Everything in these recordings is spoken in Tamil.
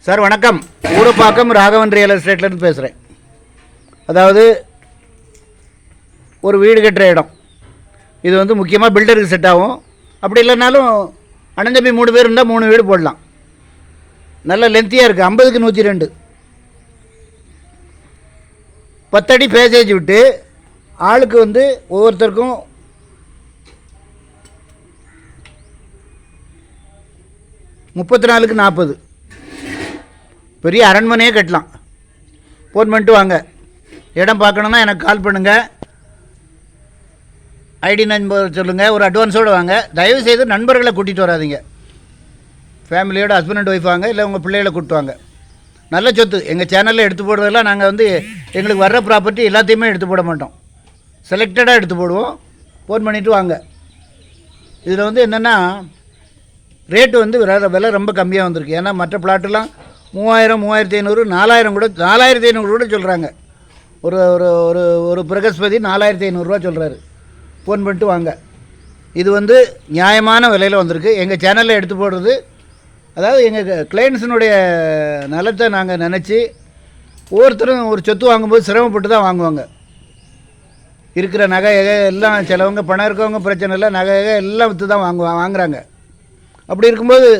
சார் வணக்கம். ஊரப்பாக்கம் ராகவன் ரியல் எஸ்டேட்லேருந்து பேசுகிறேன். அதாவது ஒரு வீடு கட்டுற இடம் இது முக்கியமாக பில்டருக்கு செட் ஆகும். அப்படி இல்லைனாலும் அண்ணன் தம்பி 3 பேர் இருந்தால் 3 வீடு போடலாம். நல்ல லென்த்தியாக இருக்குது. 50க்கு 102 10 அடி பேசேஜ் விட்டு ஆளுக்கு ஒவ்வொருத்தருக்கும் 34க்கு 40 பெரிய அரண்மனையே கட்டலாம். ஃபோன் பண்ணிட்டு வாங்க. இடம் பார்க்கணுன்னா எனக்கு கால் பண்ணுங்கள். ஐடி நம்பர் சொல்லுங்கள். ஒரு அட்வான்ஸோடு வாங்க. தயவுசெய்து நண்பர்களை கூட்டிகிட்டு வராதிங்க. ஃபேமிலியோட ஹஸ்பண்ட் அண்ட் ஒய்ஃப் வாங்க, இல்லை உங்கள் பிள்ளைகளை கூப்பிட்டு வாங்க. நல்ல சொத்து. எங்கள் சேனலில் எடுத்து போடுறதெல்லாம் நாங்கள் எங்களுக்கு வர்ற ப்ராப்பர்ட்டி எல்லாத்தையுமே எடுத்து போட மாட்டோம். செலக்டடாக எடுத்து போடுவோம். ஃபோன் பண்ணிவிட்டு வாங்க. இதில் என்னென்னா ரேட்டு விலை ரொம்ப கம்மியாக வந்திருக்கு. ஏன்னா மற்ற பிளாட்டெல்லாம் 3000, 3500, 4000 கூட 4500 கூட சொல்கிறாங்க. ஒரு ஒரு ஒரு ஒரு பிரகஸ்பதி 4500 சொல்கிறாரு. ஃபோன் பண்ணிட்டு வாங்க. இது நியாயமான விலையில் வந்திருக்கு. எங்கள் சேனலில் எடுத்து போடுறது, அதாவது எங்கள் கிளைண்ட்ஸினுடைய நலத்தை நாங்கள் நினச்சி, ஒவ்வொருத்தரும் ஒரு சொத்து வாங்கும்போது சிரமப்பட்டு தான் வாங்குவாங்க. இருக்கிற நகை எல்லாம் சிலவங்க பணம் இருக்கவங்க பிரச்சனை இல்லை, நகை எல்லாம் விற்று தான் வாங்குகிறாங்க. அப்படி இருக்கும்போது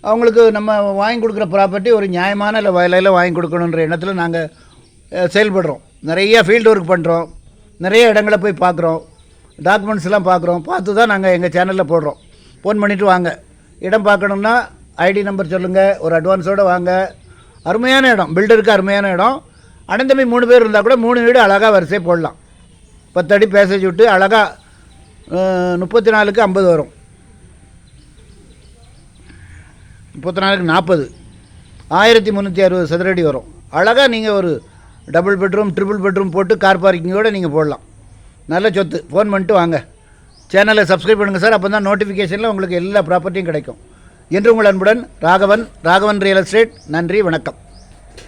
அவங்களுக்கு நம்ம வாங்கி கொடுக்குற ப்ராப்பர்ட்டி ஒரு நியாயமான விலையில் வாங்கி கொடுக்கணுன்ற எண்ணத்தில் நாங்கள் செயல்படுறோம். நிறைய ஃபீல்டு ஒர்க் பண்ணுறோம். நிறைய இடங்களை போய் பார்க்குறோம். டாக்குமெண்ட்ஸ்லாம் பார்த்து தான் நாங்கள் எங்கள் சேனலில் போடுறோம். ஃபோன் பண்ணிவிட்டு வாங்க. இடம் பார்க்கணுன்னா ஐடி நம்பர் சொல்லுங்கள். ஒரு அட்வான்ஸோடு வாங்க. அருமையான இடம், பில்டருக்கு அருமையான இடம். அண்ணன் தம்பி 3 பேர் இருந்தால் கூட 3 வீடு அழகாக வரிசை போடலாம். 10 அடி பேசேஜ் விட்டு அழகாக 34க்கு 50 வரும். 34க்கு 40 1360 சதுரடி வரும். அழகாக நீங்கள் ஒரு டபுள் பெட்ரூம், ட்ரிபிள் பெட்ரூம் போட்டு கார் பார்க்கிங்கோடு நீங்கள் போடலாம். நல்ல சொத்து. ஃபோன் பண்ணிட்டு வாங்க. சேனலை சப்ஸ்கிரைப் பண்ணுங்கள் சார். அப்போ தான் நோட்டிஃபிகேஷனில் உங்களுக்கு எல்லா ப்ராப்பர்ட்டியும் கிடைக்கும். என்று உங்கள் அன்புடன் ராகவன் ரியல் எஸ்டேட். நன்றி, வணக்கம்.